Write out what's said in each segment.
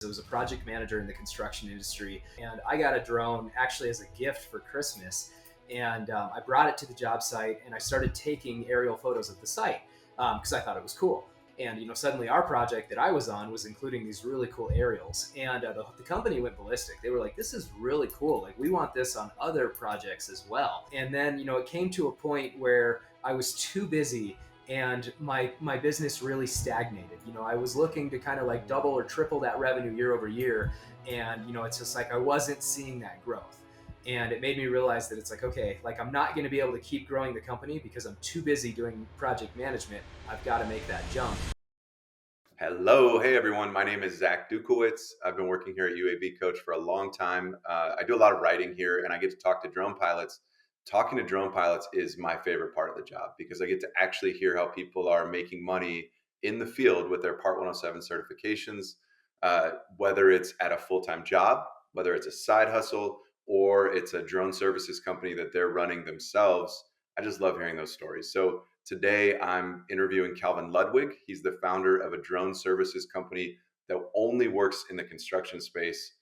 I was a project manager in the construction industry, and I got a drone actually as a gift for Christmas. And I brought it to the job site, and I started taking aerial photos of the site because I thought it was cool. And suddenly our project that I was on was including these really cool aerials, and the company went ballistic. They were like, "This is really cool. Like, we want this on other projects as well." And then it came to a point where I was too busy and my business really stagnated. I was looking to kind of like double or triple that revenue year over year, and it's just like I wasn't seeing that growth. And it made me realize that it's like, okay, like I'm not going to be able to keep growing the company because I'm too busy doing project management. I've got to make that jump. Hello. Hey, everyone. My name is Zach Dukowitz. I've been working here at UAV Coach for a long time. I do a lot of writing here and I get to talk to drone pilots. Talking to drone pilots is my favorite part of the job because I get to actually hear how people are making money in the field with their Part 107 certifications, whether it's at a full-time job, whether it's a side hustle, or it's a drone services company that they're running themselves. I just love hearing those stories. So today, I'm interviewing Calvin Ludwig. He's the founder of a drone services company that only works in the construction space.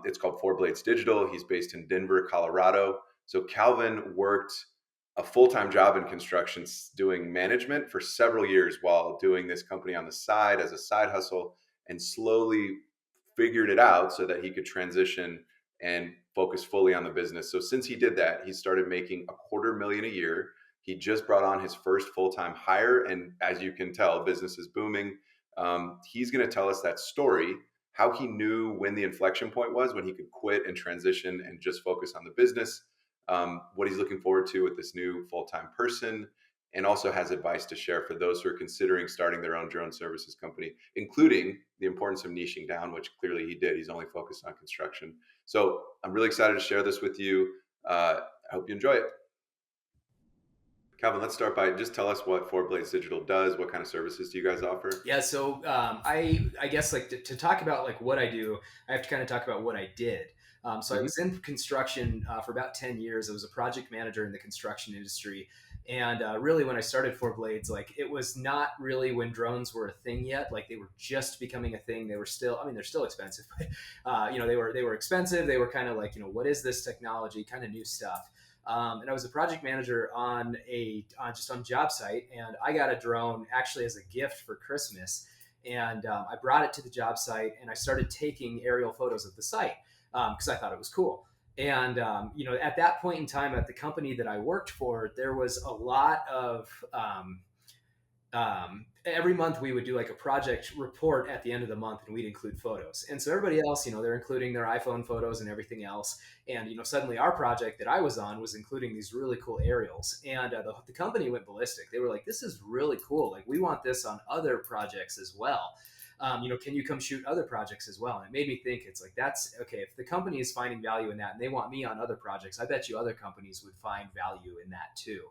It's called Four Blades Digital. He's based in Denver, Colorado. So Calvin worked a full-time job in construction doing management for several years while doing this company on the side as a side hustle, and slowly figured it out so that he could transition and focus fully on the business. So since he did that, he started making $250,000 a year. He just brought on his first full-time hire, and as you can tell, business is booming. He's going to tell us that story, how he knew when the inflection point was, when he could quit and transition and just focus on the business, what he's looking forward to with this new full-time person, and also has advice to share for those who are considering starting their own drone services company, including the importance of niching down, which clearly he did. He's only focused on construction. So I'm really excited to share this with you. I hope you enjoy it. Calvin, let's start by just tell us what Four Blades Digital does. What kind of services do you guys offer? Yeah, so I guess like to talk about like what I do, I have to kind of talk about what I did. So I Hmm. was in construction for about 10 years. I was a project manager in the construction industry. And really, when I started Four Blades, like it was not really when drones were a thing yet. Like they were just becoming a thing. They were still, I mean, they're still expensive, but they were expensive. They were kind of like, what is this technology? Kind of new stuff. And I was a project manager on job site, and I got a drone actually as a gift for Christmas. And I brought it to the job site, and I started taking aerial photos of the site because I thought it was cool. And at that point in time, at the company that I worked for, there was a lot of every month we would do like a project report at the end of the month, and we'd include photos. And so everybody else, they're including their iPhone photos and everything else. And suddenly our project that I was on was including these really cool aerials, and the company went ballistic. They were like, "This is really cool. Like, we want this on other projects as well. Can you come shoot other projects as well?" And it made me think, it's like, that's okay. If the company is finding value in that and they want me on other projects, I bet you other companies would find value in that too.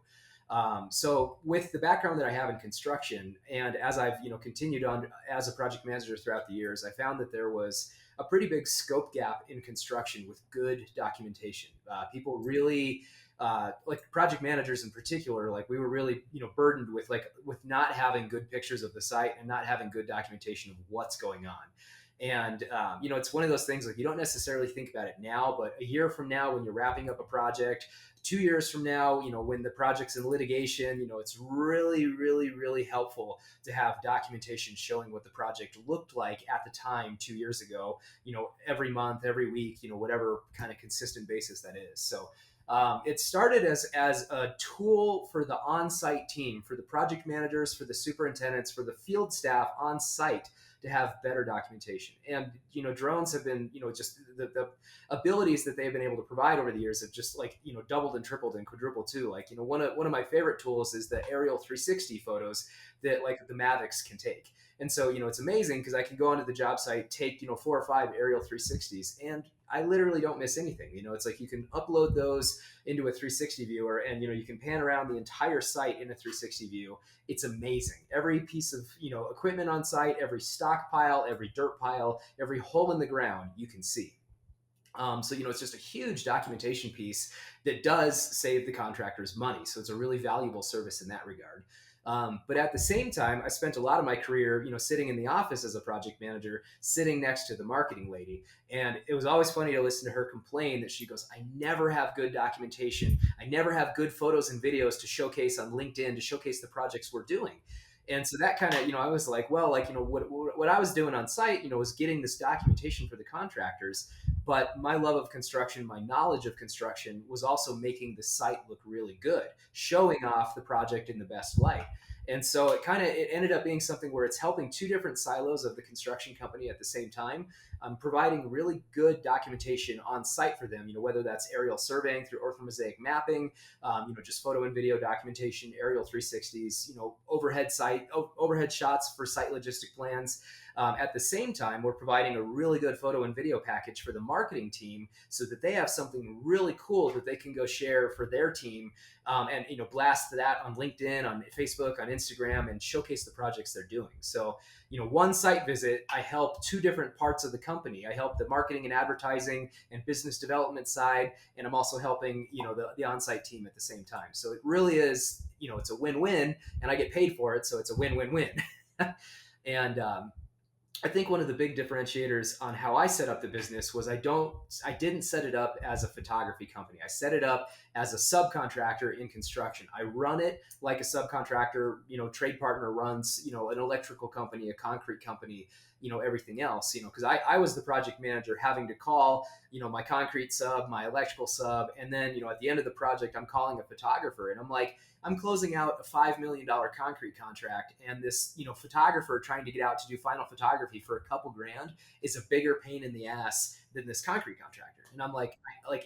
So with the background that I have in construction, and as I've continued on as a project manager throughout the years, I found that there was a pretty big scope gap in construction with good documentation. People really like project managers in particular, like we were really burdened with not having good pictures of the site and not having good documentation of what's going on. And it's one of those things, like, you don't necessarily think about it now, but a year from now, when you're wrapping up a project, 2 years from now, when the project's in litigation, it's really, really, really helpful to have documentation showing what the project looked like at the time 2 years ago, every month, every week, whatever kind of consistent basis that is. So it started as a tool for the on-site team, for the project managers, for the superintendents, for the field staff on site to have better documentation. And drones have been just the abilities that they've been able to provide over the years have just like doubled and tripled and quadrupled too. Like one of my favorite tools is the aerial 360 photos that like the Mavics can take. And so it's amazing because I can go onto the job site, take 4 or 5 aerial 360s, and I literally don't miss anything. It's like you can upload those into a 360 viewer, and you can pan around the entire site in a 360 view. It's amazing. Every piece of equipment on site, every stockpile, every dirt pile, every hole in the ground, you can see. So it's just a huge documentation piece that does save the contractors money. So it's a really valuable service in that regard. But at the same time, I spent a lot of my career, sitting in the office as a project manager, sitting next to the marketing lady. And it was always funny to listen to her complain that she goes, I never have good documentation. I never have good photos and videos to showcase on LinkedIn to showcase the projects we're doing. And so that kind of, I was like, well, like, what I was doing on site, was getting this documentation for the contractors. But my love of construction, my knowledge of construction was also making the site look really good, showing off the project in the best light. And so it ended up being something where it's helping two different silos of the construction company at the same time, providing really good documentation on site for them, whether that's aerial surveying through orthomosaic mapping, just photo and video documentation, aerial 360s, overhead shots for site logistic plans. At the same time, we're providing a really good photo and video package for the marketing team so that they have something really cool that they can go share for their team, and blast that on LinkedIn, on Facebook, on Instagram, and showcase the projects they're doing. So one site visit, I help two different parts of the company. I help the marketing and advertising and business development side, and I'm also helping the on-site team at the same time. So it really is, it's a win-win, and I get paid for it, so it's a win-win-win. And I think one of the big differentiators on how I set up the business was I didn't set it up as a photography company. I set it up as a subcontractor in construction. I run it like a subcontractor, trade partner runs, an electrical company, a concrete company, everything else, because I was the project manager having to call, my concrete sub, my electrical sub. And then, at the end of the project, I'm calling a photographer and I'm like, I'm closing out a $5 million concrete contract, and this, photographer trying to get out to do final photography for a couple grand is a bigger pain in the ass than this concrete contractor. And I'm like,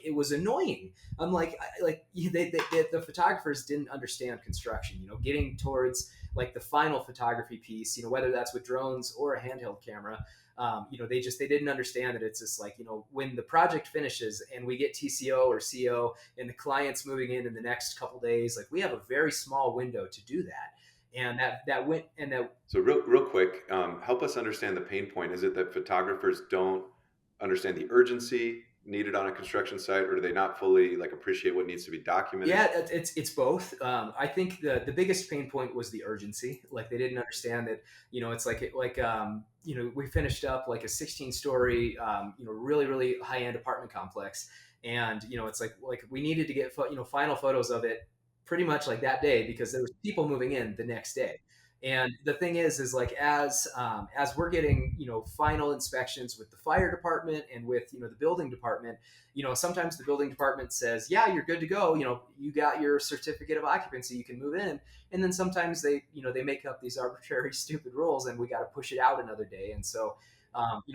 it was annoying. I'm like, the photographers didn't understand construction. Getting towards like the final photography piece, whether that's with drones or a handheld camera. They didn't understand that it's just like, when the project finishes and we get TCO or CO and the client's moving in the next couple days, like we have a very small window to do that. And that went and that. So real quick, help us understand the pain point. Is it that photographers don't understand the urgency needed on a construction site, or do they not fully like appreciate what needs to be documented? Yeah, it's both. I think the biggest pain point was the urgency. Like they didn't understand that, it's we finished up like a 16-story, really really high end apartment complex, and it's like we needed to get final photos of it pretty much like that day because there was people moving in the next day. And the thing is like as we're getting final inspections with the fire department and with the building department, sometimes the building department says, yeah, you're good to go, you got your certificate of occupancy, you can move in. And then sometimes they make up these arbitrary stupid rules and we got to push it out another day. And so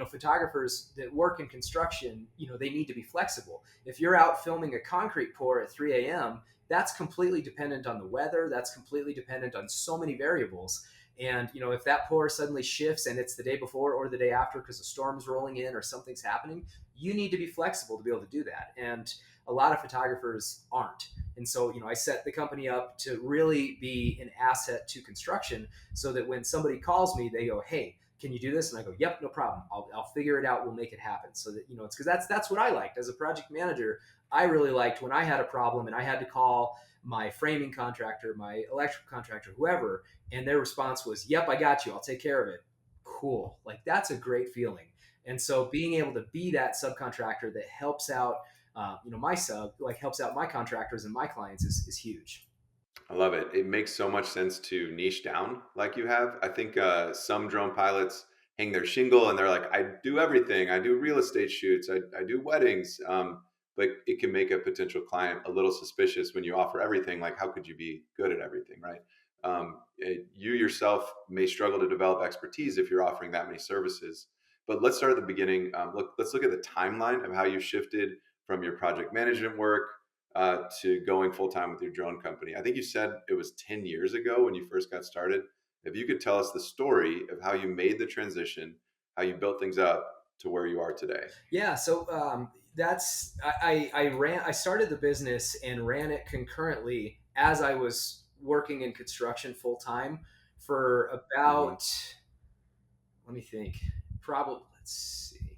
photographers that work in construction, they need to be flexible. If you're out filming a concrete pour at 3 a.m., that's completely dependent on the weather. That's completely dependent on so many variables. And if that pour suddenly shifts and it's the day before or the day after because a storm's rolling in or something's happening, you need to be flexible to be able to do that. And a lot of photographers aren't. And so, I set the company up to really be an asset to construction so that when somebody calls me, they go, hey, can you do this? And I go, yep, no problem. I'll figure it out. We'll make it happen. So that, it's because that's what I liked as a project manager. I really liked when I had a problem and I had to call my framing contractor, my electrical contractor, whoever, and their response was, yep, I got you. I'll take care of it. Cool. Like that's a great feeling. And so being able to be that subcontractor that helps out, my sub, like helps out my contractors and my clients is huge. I love it. It makes so much sense to niche down like you have. I think some drone pilots hang their shingle and they're like, I do everything. I do real estate shoots. I do weddings. But it can make a potential client a little suspicious when you offer everything. Like, how could you be good at everything, right? You yourself may struggle to develop expertise if you're offering that many services. But let's start at the beginning. Let's look at the timeline of how you shifted from your project management work to going full time with your drone company. I think you said it was 10 years ago when you first got started. If you could tell us the story of how you made the transition, how you built things up to where you are today. Yeah. So that's I started the business and ran it concurrently as I was working in construction full time for Mm-hmm. about, let me think, probably, let's see,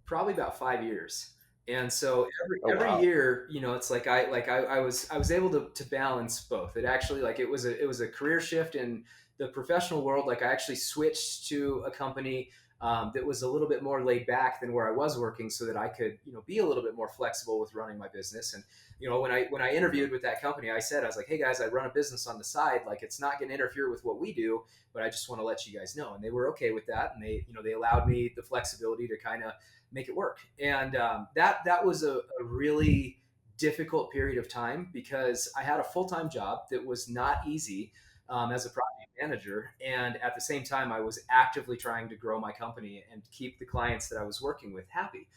probably about 5 years. And so Oh every wow. year, it's like I was able to balance both. It actually, like, it was a career shift in the professional world. Like, I actually switched to a company that was a little bit more laid back than where I was working, so that I could, be a little bit more flexible with running my business. And when I Mhm. interviewed with that company, I was like, hey guys, I run a business on the side. Like, it's not going to interfere with what we do, but I just want to let you guys know. And they were okay with that, and they allowed me the flexibility to kind of make it work. And that was a really difficult period of time, because I had a full time job that was not easy, as a project manager, and at the same time, I was actively trying to grow my company and keep the clients that I was working with happy.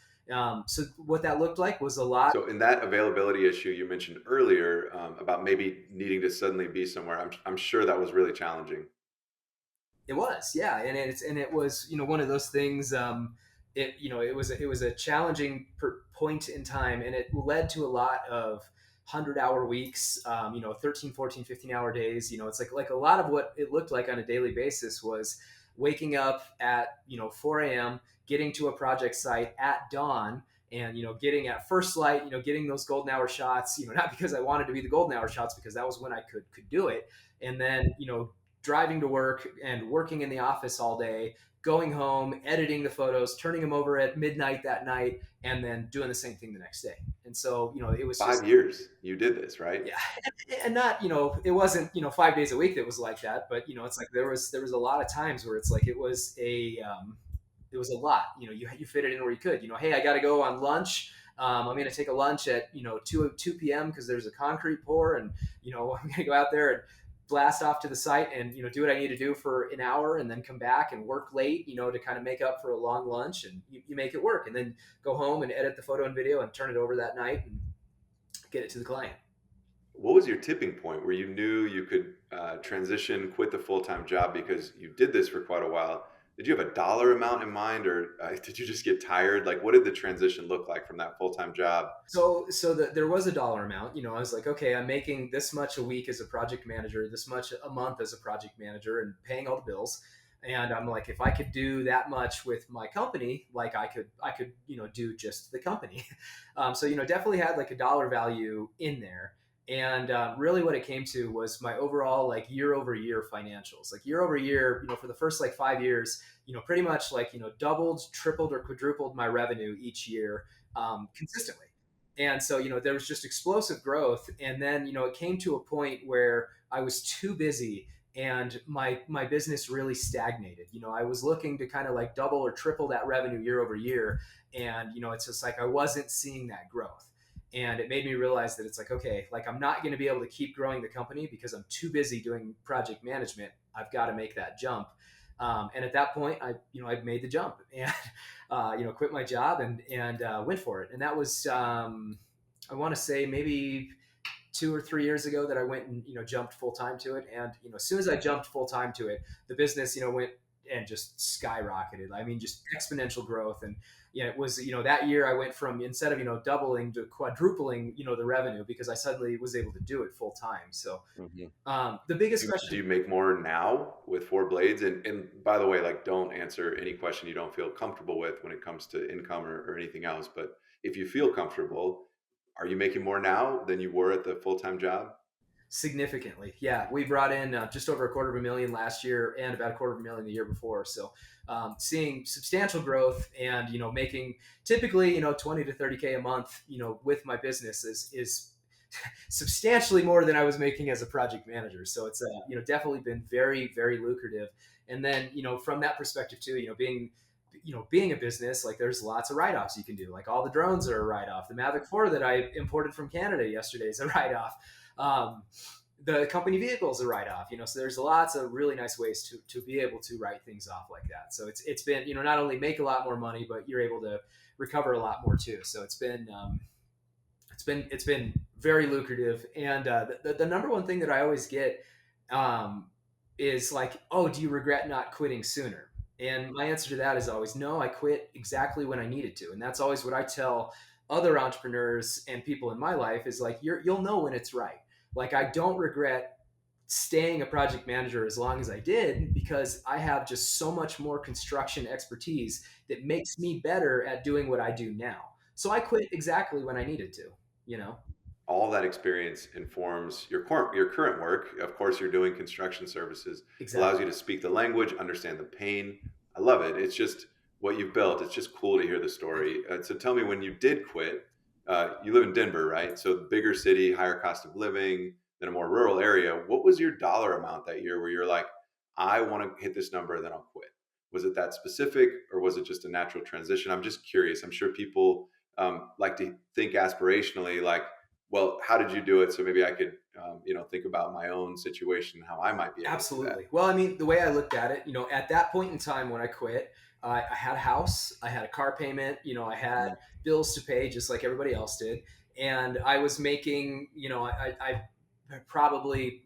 So what that looked like was a lot. So in that availability issue you mentioned earlier, about maybe needing to suddenly be somewhere, I'm sure that was really challenging. It was, yeah, and it was, one of those things. It was a challenging point in time, and it led to a lot of 100-hour weeks. 13, 14, 15-hour days. It's like a lot of what it looked like on a daily basis was waking up at 4 a.m., getting to a project site at dawn, and getting at first light, getting those golden hour shots. Not because I wanted to be the golden hour shots, because that was when I could do it. And then driving to work and working in the office all day, going home, editing the photos, turning them over at midnight that night, and then doing the same thing the next day. And so, it was just, 5 years you did this, right? yeah. And not, it wasn't, 5 days a week that was like that, but it's like there was a lot of times where it's like it was a lot. You fit it in where you could. Hey, I got to go on lunch. I'm going to take a lunch at 2 p.m. because there's a concrete pour, and I'm going to go out there and blast off to the site and do what I need to do for an hour, and then come back and work late, to kind of make up for a long lunch, and you make it work, and then go home and edit the photo and video and turn it over that night and get it to the client. What was your tipping point where you knew you could transition, quit the full time job because you did this for quite a while? Did you have a dollar amount in mind, or did you just get tired? Like, what did the transition look like from that full time job? There was a dollar amount. I was like, okay, I'm making this much a week as a project manager, this much a month as a project manager, and paying all the bills. And I'm like, if I could do that much with my company, like, I could do just the company. So definitely had like a dollar value in there. And really, what it came to was my overall, like, year over year financials. Like, year over year, for the first like 5 years, pretty much like doubled, tripled, or quadrupled my revenue each year, consistently. And so there was just explosive growth. And then it came to a point where I was too busy, and my business really stagnated. I was looking to kind of like double or triple that revenue year over year, and it's just like I wasn't seeing that growth. And it made me realize that it's like, okay, like, I'm not going to be able to keep growing the company because I'm too busy doing project management. I've got to make that jump. And at that point, I made the jump, and quit my job, and went for it. And that was, I want to say, maybe 2 or 3 years ago, that I went and jumped full time to it. And as soon as I jumped full time to it, the business went and just skyrocketed. I mean, just exponential growth. And it was that year I went from, instead of doubling, to quadrupling the revenue, because I suddenly was able to do it full time. So Mhm. the biggest Do question. you make more now with four blades? And by the way, like, don't answer any question you don't feel comfortable with when it comes to income or anything else. But if you feel comfortable, are you making more now than you were at the full time job? Significantly, yeah. We brought in just over $250,000 last year, and about $250,000 the year before. So seeing substantial growth, and making typically 20 to 30K a month, with my business is substantially more than I was making as a project manager. So it's definitely been very, very lucrative. And then from that perspective too, being a business, like, there's lots of write-offs you can do. Like, all the drones are a write-off. The Mavic 4 that I imported from Canada yesterday is a write-off. Um, the company vehicle is a write-off. So there's lots of really nice ways to be able to write things off like that. So it's been, not only make a lot more money, but you're able to recover a lot more too. So it's been very lucrative. And the number one thing that I always get, um, is like, oh, do you regret not quitting sooner? And my answer to that is always no. I quit exactly when I needed to, and that's always what I tell other entrepreneurs and people in my life, is like, you'll know when it's right. Like, I don't regret staying a project manager as long as I did, because I have just so much more construction expertise that makes me better at doing what I do now. So I quit exactly when I needed to, you know? All that experience informs your current work. Of course, you're doing construction services, allows Exactly. you to speak the language, understand the pain. I love it. It's just what you've built. It's just cool to hear the Thank story. you. So tell me, when you did quit, you live in Denver, right? So bigger city, higher cost of living than a more rural area. What was your dollar amount that year where you're like, I want to hit this number, then I'll quit? Was it that specific, or was it just a natural transition? I'm just curious. I'm sure people like to think aspirationally, like, well, how did you do it? So maybe I could, think about my own situation, how I might be able to do that. Absolutely. Well, I mean, the way I looked at it, at that point in time when I quit, I had a house, I had a car payment, I had Mm. bills to pay just like everybody else did. And I was making, I probably,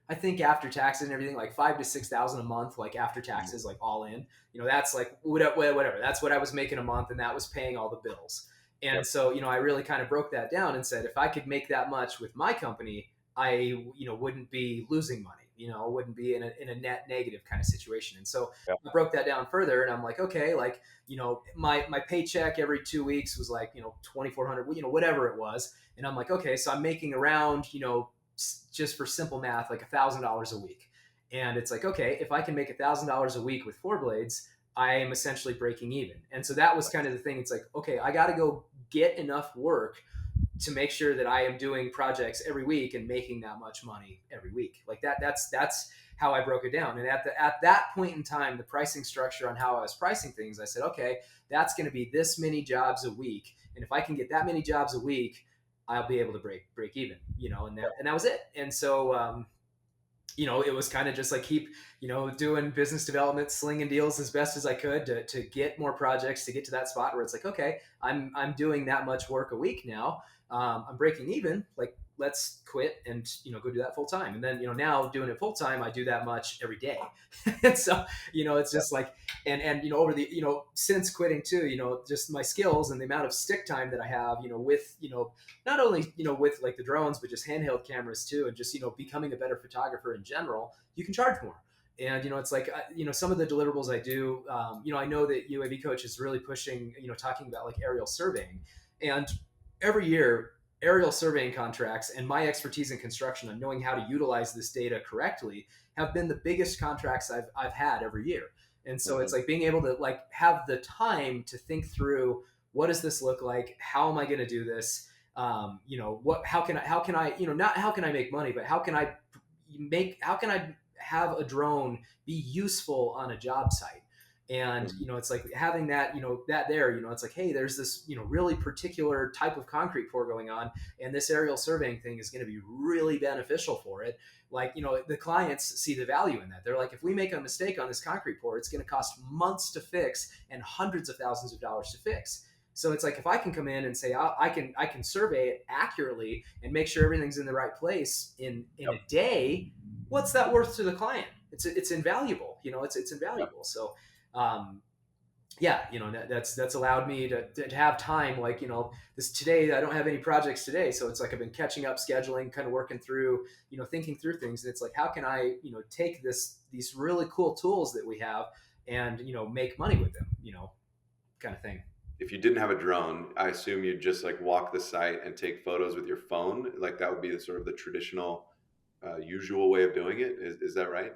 I think after taxes and everything, like 5 to 6 thousand a month, like after Mm. taxes, like all in. That's like whatever. That's what I was making a month, and that was paying all the bills. And Yep. so, I really kind of broke that down and said, if I could make that much with my company, I, wouldn't be losing money. Wouldn't be in a net negative kind of situation. And so Yep. I broke that down further, and I'm like, okay, like, my paycheck every 2 weeks was like, 2,400, whatever it was. And I'm like, okay, so I'm making around, just for simple math, like $1,000 a week. And it's like, okay, if I can make $1,000 a week with four blades, I am essentially breaking even. And so that was kind of the thing. It's like, okay, I got to go get enough work to make sure that I am doing projects every week and making that much money every week. Like that. That's how I broke it down. And at that point in time, the pricing structure on how I was pricing things, I said, okay, that's going to be this many jobs a week. And if I can get that many jobs a week, I'll be able to break even, and that was it. And so, it was kind of just like keep, doing business development, slinging deals as best as I could to get more projects, to get to that spot where it's like, okay, I'm doing that much work a week now. I'm breaking even. Like, let's quit and go do that full time. And then now doing it full time, I do that much every day. And so it's just like, and over the since quitting too, just my skills and the amount of stick time that I have, with not only with like the drones, but just handheld cameras too, and just becoming a better photographer in general, you can charge more. And it's like some of the deliverables I do, I know that UAV Coach is really pushing, talking about like aerial surveying. And every year, aerial surveying contracts and my expertise in construction and knowing how to utilize this data correctly have been the biggest contracts I've had every year. And so it's Mhm. like being able to like have the time to think through, what does this look like? How am I going to do this? How can I, not how can I make money, but how can I have a drone be useful on a job site? And Mhm. it's like having that, that there, it's like, hey, there's this really particular type of concrete pour going on, and this aerial surveying thing is going to be really beneficial for it. Like, the clients see the value in that. They're like, if we make a mistake on this concrete pour, it's going to cost months to fix and hundreds of thousands of dollars to fix. So it's like, if I can come in and say, I can survey it accurately and make sure everything's in the right place in Yep. a day, what's that worth to the client? It's invaluable. It's Yep. invaluable. So um, yeah, that's allowed me to have time. Like, this today, I don't have any projects today, so it's like I've been catching up, scheduling, kind of working through, thinking through things. And it's like, how can I, take these really cool tools that we have and make money with them, kind of thing. If you didn't have a drone, I assume you'd just like walk the site and take photos with your phone. Like that would be the sort of the traditional, usual way of doing it. Is that right?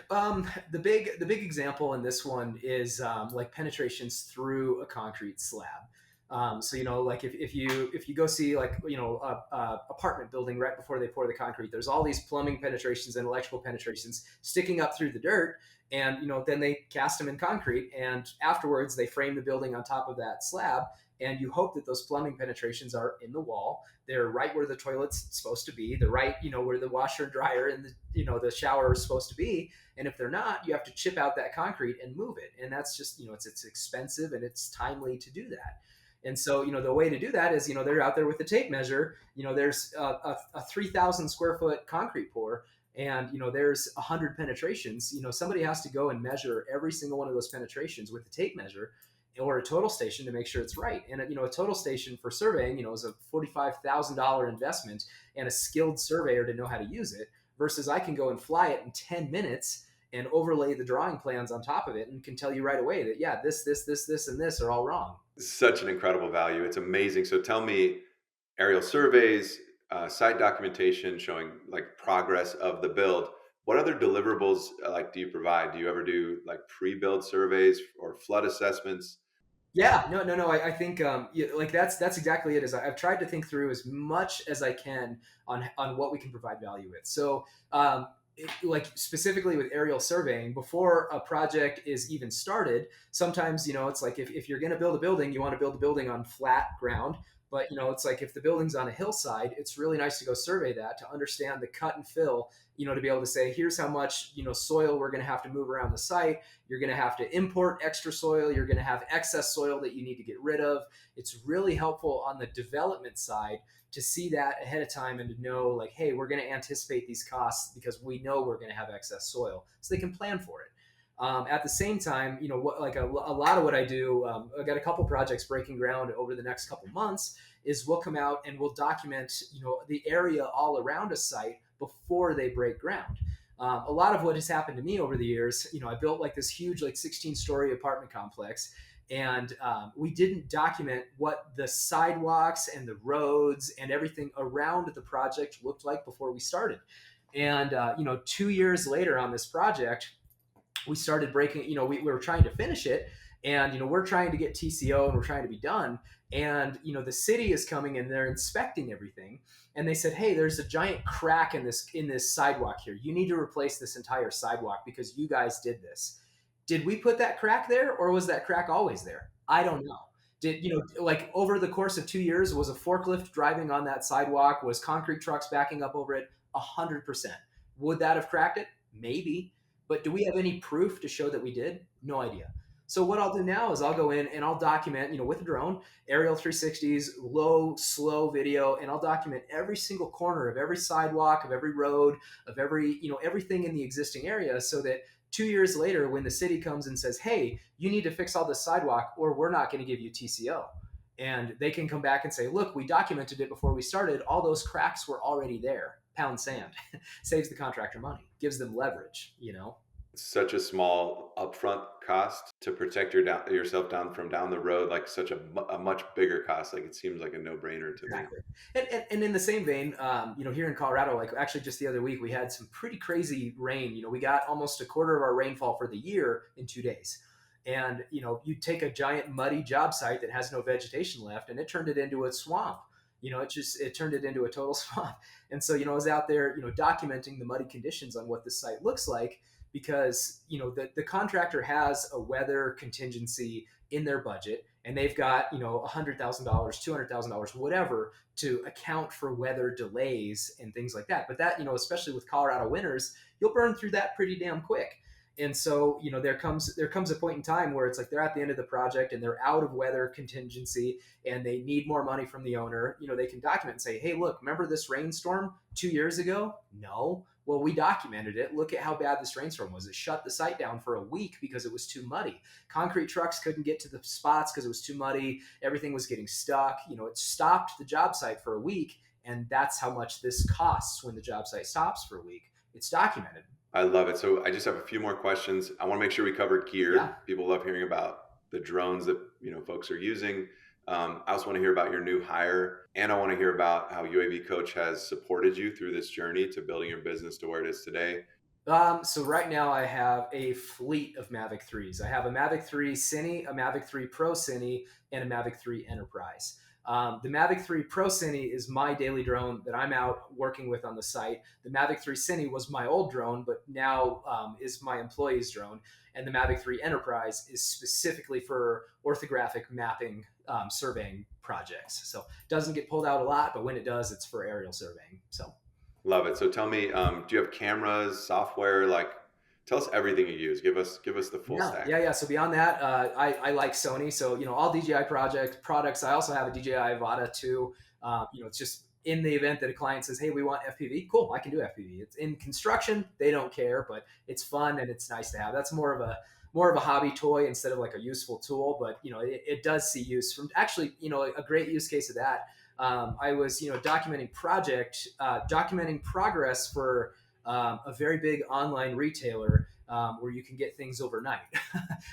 The big example in this one is like penetrations through a concrete slab. So like if you go see like a apartment building right before they pour the concrete, there's all these plumbing penetrations and electrical penetrations sticking up through the dirt, and then they cast them in concrete, and afterwards they frame the building on top of that slab, and you hope that those plumbing penetrations are in the wall. They're right where the toilet's supposed to be. They're right, where the washer and dryer and the shower is supposed to be. And if they're not, you have to chip out that concrete and move it. And that's just, it's expensive and it's timely to do that. And so, the way to do that is, they're out there with the tape measure. There's a 3,000 square foot concrete pour, and there's 100 penetrations. Somebody has to go and measure every single one of those penetrations with the tape measure or a total station to make sure it's right. And a total station for surveying, is a $45,000 investment and a skilled surveyor to know how to use it. Versus I can go and fly it in 10 minutes and overlay the drawing plans on top of it and can tell you right away that, yeah, this, and this are all wrong. Such an incredible value. It's amazing. So tell me, aerial surveys, site documentation showing like progress of the build. What other deliverables like do you provide? Do you ever do like pre-build surveys or flood assessments? Yeah, no. I think yeah, like that's exactly it. Is I've tried to think through as much as I can on what we can provide value with. So, like specifically with aerial surveying, before a project is even started, sometimes it's like if you're going to build a building, you want to build a building on flat ground. But it's like if the building's on a hillside, it's really nice to go survey that to understand the cut and fill. To be able to say, here's how much soil we're going to have to move around the site. You're going to have to import extra soil. You're going to have excess soil that you need to get rid of. It's really helpful on the development side to see that ahead of time and to know, like, hey, we're going to anticipate these costs because we know we're going to have excess soil, so they can plan for it. At the same time, what like a lot of what I do, I've got a couple projects breaking ground over the next couple months. Is we'll come out and we'll document the area all around a site before they break ground. A lot of what has happened to me over the years, I built like this huge, like 16-story apartment complex, and we didn't document what the sidewalks and the roads and everything around the project looked like before we started. And 2 years later on this project, we started breaking. We were trying to finish it, and we're trying to get TCO and we're trying to be done. And the city is coming and they're inspecting everything, and they said, hey, there's a giant crack in this sidewalk here. You need to replace this entire sidewalk because you guys did this. Did we put that crack there, or was that crack always there? I don't know. Did like over the course of 2 years, was a forklift driving on that sidewalk? Was concrete trucks backing up over it? 100%. Would that have cracked it? Maybe. But do we have any proof to show that we did? No idea. So what I'll do now is I'll go in and I'll document, with a drone, aerial 360s, low, slow video, and I'll document every single corner of every sidewalk, of every road, of every, everything in the existing area, so that 2 years later, when the city comes and says, hey, you need to fix all this sidewalk or we're not going to give you TCO. And they can come back and say, look, we documented it before we started. All those cracks were already there. Pound sand. Saves the contractor money, gives them leverage. Such a small upfront cost to protect yourself down the road, like such a much bigger cost. Like it seems like a no-brainer to me. Exactly. And in the same vein, here in Colorado, like actually just the other week, we had some pretty crazy rain. We got almost a quarter of our rainfall for the year in 2 days. And, you take a giant muddy job site that has no vegetation left and it turned it into a swamp. It turned it into a total swamp. And so, I was out there, documenting the muddy conditions on what this site looks like, because the contractor has a weather contingency in their budget, and they've got $100,000, $200,000, whatever, to account for weather delays and things like that. But that, especially with Colorado winters, you'll burn through that pretty damn quick. And so there comes a point in time where it's like they're at the end of the project and they're out of weather contingency and they need more money from the owner. They can document and say, hey, look, remember this rainstorm 2 years ago? No. Well, we documented it. Look at how bad this rainstorm was. It shut the site down for a week because it was too muddy. Concrete trucks couldn't get to the spots because it was too muddy. Everything was getting stuck. It stopped the job site for a week. And that's how much this costs when the job site stops for a week. It's documented. I love it. So I just have a few more questions. I want to make sure we covered gear. Yeah. People love hearing about the drones that folks are using. I also want to hear about your new hire, and I want to hear about how UAV Coach has supported you through this journey to building your business to where it is today. So right now I have a fleet of Mavic 3s. I have a Mavic 3 Cine, a Mavic 3 Pro Cine, and a Mavic 3 Enterprise. The Mavic 3 Pro Cine is my daily drone that I'm out working with on the site. The Mavic 3 Cine was my old drone, but now is my employee's drone. And the Mavic 3 Enterprise is specifically for orthographic mapping surveying projects. So it doesn't get pulled out a lot, but when it does, it's for aerial surveying. So love it. So tell me, do you have cameras, software? Like, tell us everything you use. Give us the full stack. Yeah. So beyond that, I like Sony. So all DJI products. I also have a DJI Avata too. It's just in the event that a client says, "Hey, we want FPV," cool, I can do FPV. It's in construction; they don't care, but it's fun and it's nice to have. That's more of a hobby toy instead of like a useful tool. But it does see use from actually. A great use case of that. I was documenting progress for a very big online retailer where you can get things overnight.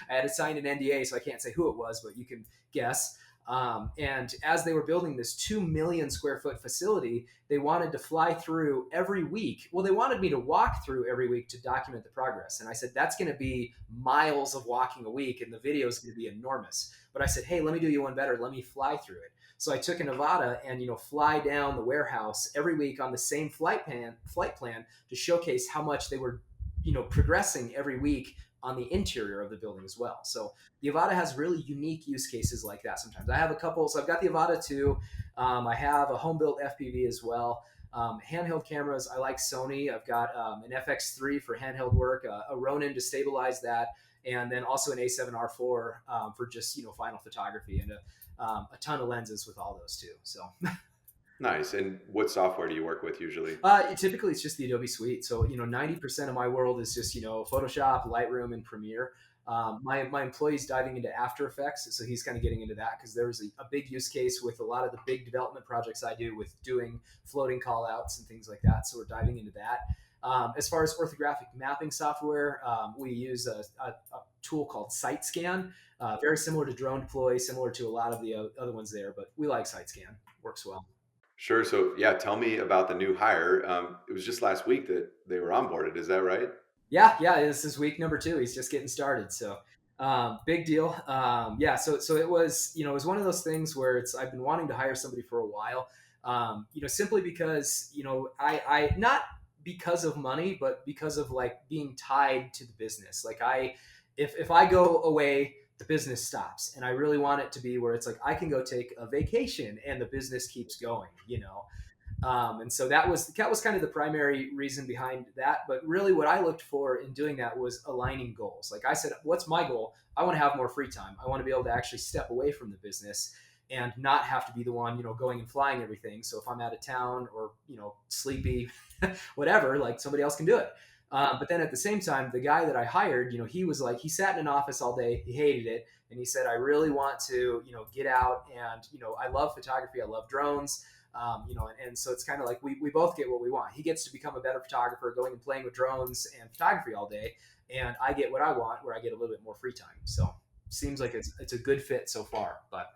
I had to sign an NDA, so I can't say who it was, but you can guess. And as they were building this 2 million square foot facility, they wanted to fly through every week. Well, they wanted me to walk through every week to document the progress. And I said, that's going to be miles of walking a week, and the video is going to be enormous. But I said, hey, let me do you one better. Let me fly through it. So I took a Nevada and, fly down the warehouse every week on the same flight plan to showcase how much they were, progressing every week on the interior of the building as well. So the Avata has really unique use cases like that sometimes. I have a couple. So I've got the Avata 2. I have a home-built FPV as well. Handheld cameras, I like Sony. I've got an FX3 for handheld work, a Ronin to stabilize that, and then also an A7R4 for just, final photography, and a ton of lenses with all those too. So Nice. And what software do you work with usually? typically it's just the Adobe Suite. So 90% of my world is just Photoshop, Lightroom, and Premiere. My employee's diving into After Effects, so he's kind of getting into that because there's a big use case with a lot of the big development projects I do with doing floating call outs and things like that. So we're diving into that. As far as orthographic mapping software, we use a tool called SiteScan, very similar to Drone Deploy, similar to a lot of the other ones there, but we like SiteScan. Works well. Sure. So, yeah, tell me about the new hire. It was just last week that they were onboarded. Is that right? Yeah, this is week number 2. He's just getting started, so big deal. Yeah, so it was it was one of those things where I've been wanting to hire somebody for a while, simply because I not because of money, but because of like being tied to the business. Like if I go away, the business stops, and I really want it to be where it's like I can go take a vacation and the business keeps going. And so that was kind of the primary reason behind that. But really, what I looked for in doing that was aligning goals. Like I said, what's my goal? I want to have more free time. I want to be able to actually step away from the business and not have to be the one, going and flying everything. So if I'm out of town or sleepy, whatever, like somebody else can do it. But then at the same time, the guy that I hired, he was like, he sat in an office all day, he hated it, and he said, I really want to, get out, and I love photography, I love drones. And so it's kind of like we both get what we want. He gets to become a better photographer, going and playing with drones and photography all day, and I get what I want, where I get a little bit more free time. So seems like it's a good fit so far. But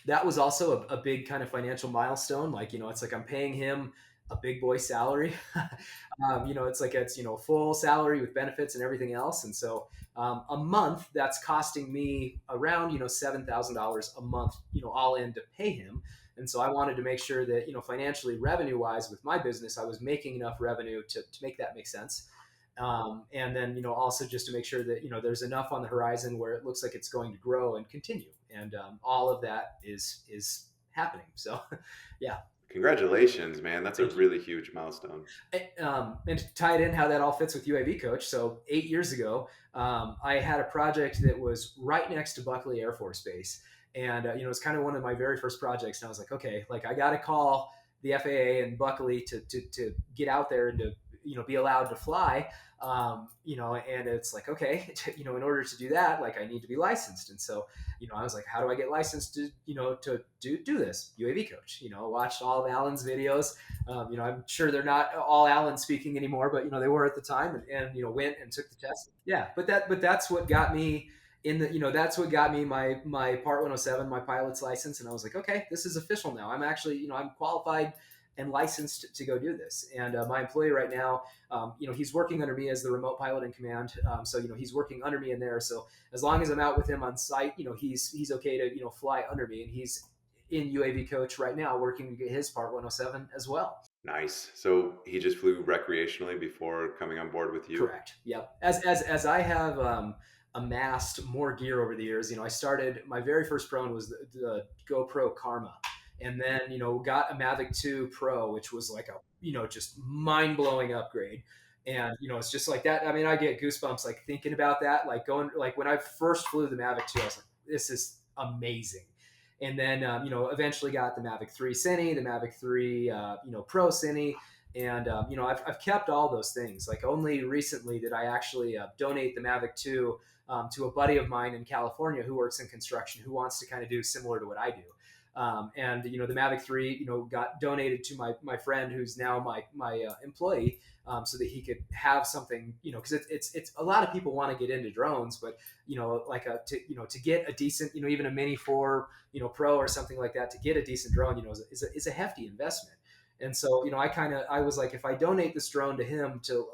that was also a big kind of financial milestone. Like it's like I'm paying him a big boy salary. It's like it's full salary with benefits and everything else, and so a month that's costing me around $7,000 a month, all in to pay him. And so I wanted to make sure that, financially, revenue wise with my business, I was making enough revenue to make that make sense. And then, also just to make sure that, there's enough on the horizon where it looks like it's going to grow and continue. And all of that is happening. So, yeah. Congratulations, man. That's a Thank you. really huge milestone. And to tie it in how that all fits with UAV Coach. So 8 years ago, I had a project that was right next to Buckley Air Force Base. And, it's kind of one of my very first projects. And I was like, okay, like I got to call the FAA and Buckley to get out there and to, be allowed to fly. And it's like, okay, in order to do that, like I need to be licensed. And so, I was like, how do I get licensed to, to do this? UAV Coach, watched all of Alan's videos. I'm sure they're not all Alan speaking anymore, but, they were at the time, and went and took the test. Yeah. But that's what got me that's what got me my Part 107, my pilot's license. And I was like, okay, this is official now. I'm actually, I'm qualified and licensed to go do this. And my employee right now, he's working under me as the remote pilot in command. So, he's working under me in there. So as long as I'm out with him on site, he's okay to, fly under me. And he's in UAV Coach right now working to get his Part 107 as well. Nice. So he just flew recreationally before coming on board with you? Correct. Yep. As I have amassed more gear over the years, I started, my very first drone was the GoPro Karma. And then, got a Mavic 2 Pro, which was like a, just mind-blowing upgrade. And, it's just like that. I mean, I get goosebumps, like thinking about that, like like when I first flew the Mavic 2, I was like, this is amazing. And then, eventually got the Mavic 3 Cine, the Mavic 3, Pro Cine. And, I've kept all those things. Like only recently did I actually donate the Mavic 2 to a buddy of mine in California who works in construction, who wants to kind of do similar to what I do. And the Mavic 3, got donated to my friend who's now my employee, so that he could have something, because it's a lot of people want to get into drones, but like to get a decent, even a Mini 4, Pro or something like that, to get a decent drone, is a hefty investment. And so, I was like, if I donate this drone to him to,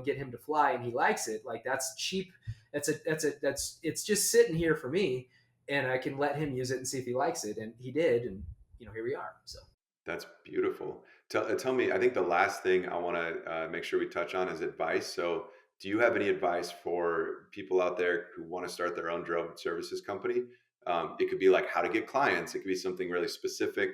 get him to fly and he likes it, like that's cheap. It's just sitting here for me, and I can let him use it and see if he likes it. And he did. And, here we are. So. That's beautiful. Tell me, I think the last thing I want to make sure we touch on is advice. So, do you have any advice for people out there who want to start their own drone services company? It could be like how to get clients. It could be something really specific.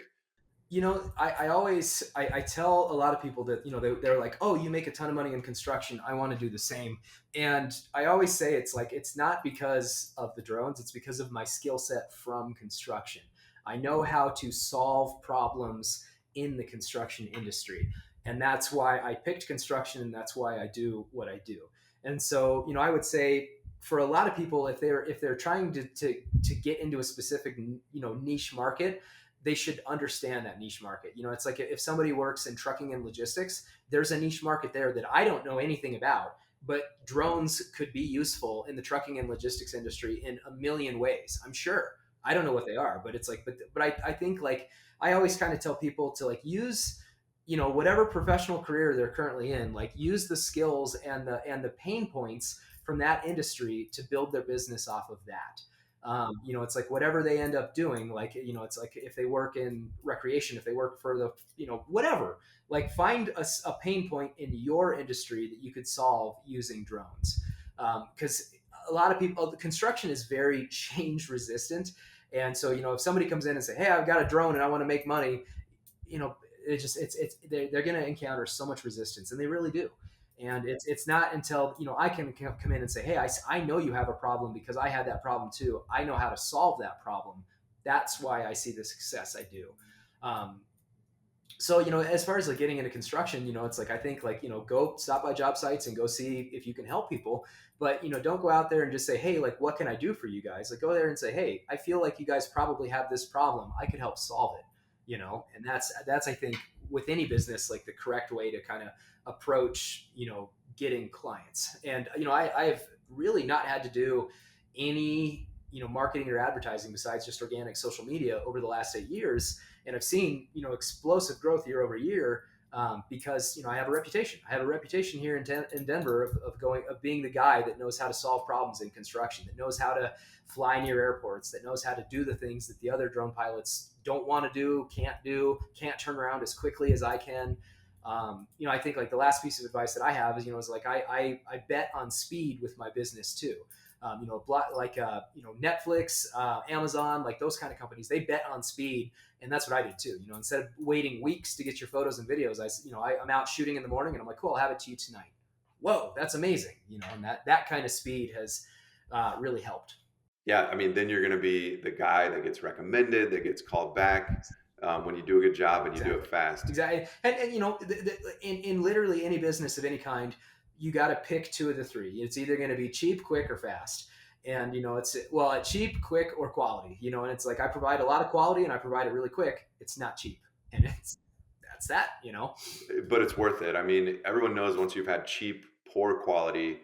I always I tell a lot of people that they're like, oh, you make a ton of money in construction, I want to do the same. And I always say it's like, it's not because of the drones, it's because of my skill set from construction. I know how to solve problems in the construction industry, and that's why I picked construction, and that's why I do what I do. And so, I would say for a lot of people, if they're trying to get into a specific niche market, they should understand that niche market. It's like if somebody works in trucking and logistics, there's a niche market there that I don't know anything about, but drones could be useful in the trucking and logistics industry in a million ways, I'm sure. I don't know what they are, but it's like, but I think, like, I always kind of tell people to, like, use, whatever professional career they're currently in, like, use the skills and the pain points from that industry to build their business off of that. It's like whatever they end up doing, like, it's like if they work in recreation, if they work for the, whatever, like, find a pain point in your industry that you could solve using drones. Because a lot of people, construction is very change resistant. And so, if somebody comes in and say, hey, I've got a drone and I want to make money, you know, they're going to encounter so much resistance, and they really do. And it's not until I can come in and say, hey, I know you have a problem because I had that problem too. I know how to solve that problem. That's why I see the success I do. Um, so as far as, like, getting into construction, it's like, I think, like, go stop by job sites and go see if you can help people. But don't go out there and just say, hey, like, what can I do for you guys? Like, go there and say, hey, I feel like you guys probably have this problem, I could help solve it. And that's, I think, with any business, like, the correct way to kind of approach getting clients. And I have really not had to do any marketing or advertising besides just organic social media over the last 8 years. And I've seen explosive growth year over year, because I have a reputation. I have a reputation here in Denver of being the guy that knows how to solve problems in construction, that knows how to fly near airports, that knows how to do the things that the other drone pilots don't want to do, can't turn around as quickly as I can. I think, like, the last piece of advice that I have is like, I bet on speed with my business too. Like Netflix, Amazon, like those kind of companies, they bet on speed, and that's what I did too. Instead of waiting weeks to get your photos and videos, I'm out shooting in the morning, and I'm like, cool, I'll have it to you tonight. Whoa, that's amazing. And that kind of speed has really helped. Yeah, I mean, then you're going to be the guy that gets recommended, that gets called back when you do a good job and you do Exactly. it fast. Exactly. And in literally any business of any kind, you got to pick two of the three. It's either going to be cheap, quick, or fast. And it's, well, cheap, quick, or quality. And it's like, I provide a lot of quality and I provide it really quick. It's not cheap, and that's that. But it's worth it. I mean, everyone knows once you've had cheap, poor quality,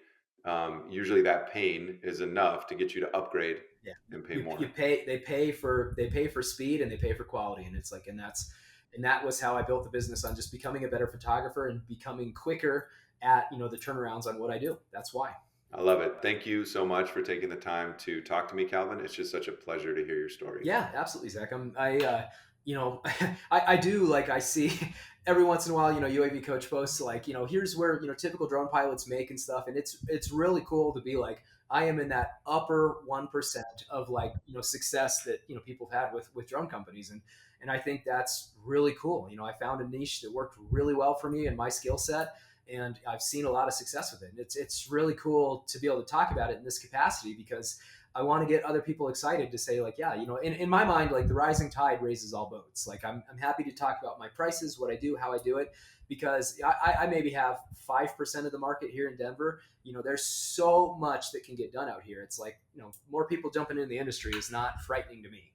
usually that pain is enough to get you to upgrade Yeah, and pay you more. pay they pay for speed, and they pay for quality. And it's like, and that was how I built the business, on just becoming a better photographer and becoming quicker at the turnarounds on what I do. That's why. I love it. Thank you so much for taking the time to talk to me, Calvin. It's just such a pleasure to hear your story. Yeah, absolutely, Zach. I do, like, I see every once in a while, UAV coach posts, like, here's where, typical drone pilots make and stuff. And it's really cool to be like, I am in that upper 1% of, like, success that, people have had with drone companies. And I think that's really cool. I found a niche that worked really well for me and my skill set. And I've seen a lot of success with it. And it's really cool to be able to talk about it in this capacity, because I want to get other people excited to say, like, yeah, in my mind, like, the rising tide raises all boats. Like, I'm happy to talk about my prices, what I do, how I do it, because I maybe have 5% of the market here in Denver. There's so much that can get done out here. It's like, more people jumping into the industry is not frightening to me.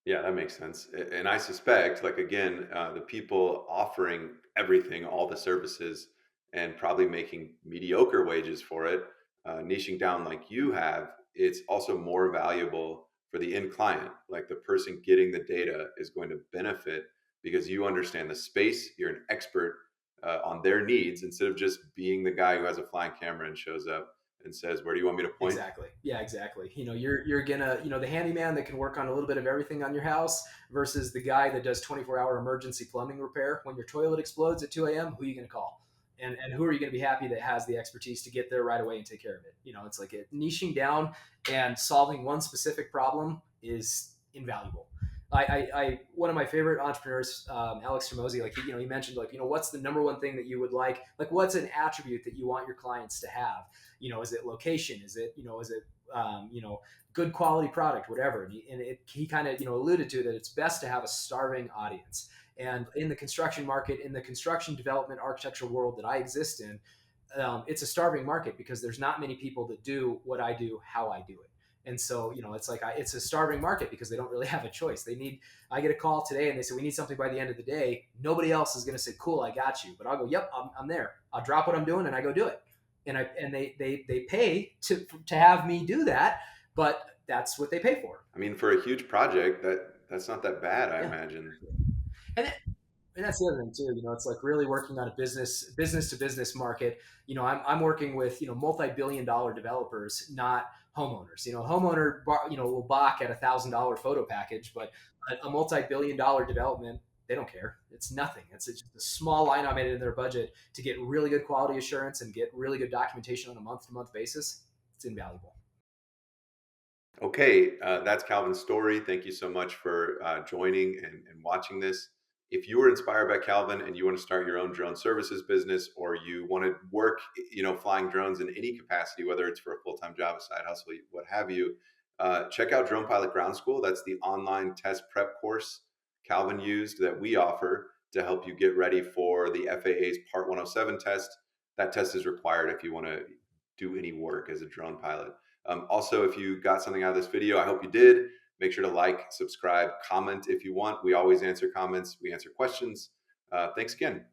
Yeah, that makes sense. And I suspect, like, again, the people offering everything, all the services, and probably making mediocre wages for it, niching down like you have, it's also more valuable for the end client. Like the person getting the data is going to benefit because you understand the space. You're an expert on their needs instead of just being the guy who has a flying camera and shows up and says, "Where do you want me to point?" Exactly. Yeah, exactly. You're gonna, the handyman that can work on a little bit of everything on your house versus the guy that does 24-hour emergency plumbing repair. When your toilet explodes at 2 a.m., who are you gonna call? And who are you gonna be happy that has the expertise to get there right away and take care of it? It's like niching down and solving one specific problem is invaluable. One of my favorite entrepreneurs, Alex Hermosi, like he mentioned, like, what's the number one thing that you would like what's an attribute that you want your clients to have? Is it location? Is it good quality product, whatever? He kind of alluded to that it's best to have a starving audience. And in the construction market, in the construction development architecture world that I exist in, it's a starving market because there's not many people that do what I do, how I do it. And so, it's like it's a starving market because they don't really have a choice. I get a call today and they say, we need something by the end of the day. Nobody else is going to say, cool, I got you. But I'll go, yep, I'm there. I'll drop what I'm doing and I go do it. And they pay to have me do that, but that's what they pay for. I mean, for a huge project, that's not that bad, I Yeah. imagine. And and that's the other thing too. It's like really working on a business to business market. I'm working with multi-billion-dollar developers, not homeowners. Homeowner will balk at $1,000 photo package, but a multi-billion-dollar development, they don't care. It's nothing. It's just a small line item in their budget to get really good quality assurance and get really good documentation on a month-to-month basis. It's invaluable. Okay, that's Calvin's story. Thank you so much for joining and watching this. If you were inspired by Calvin and you want to start your own drone services business, or you want to work, flying drones in any capacity, whether it's for a full-time job, a side hustle, what have you, check out Drone Pilot Ground School. That's the online test prep course Calvin used that we offer to help you get ready for the FAA's Part 107 test. That test is required if you want to do any work as a drone pilot. Also, if you got something out of this video, I hope you did. Make sure to like, subscribe, comment if you want. We always answer comments. We answer questions. Thanks again.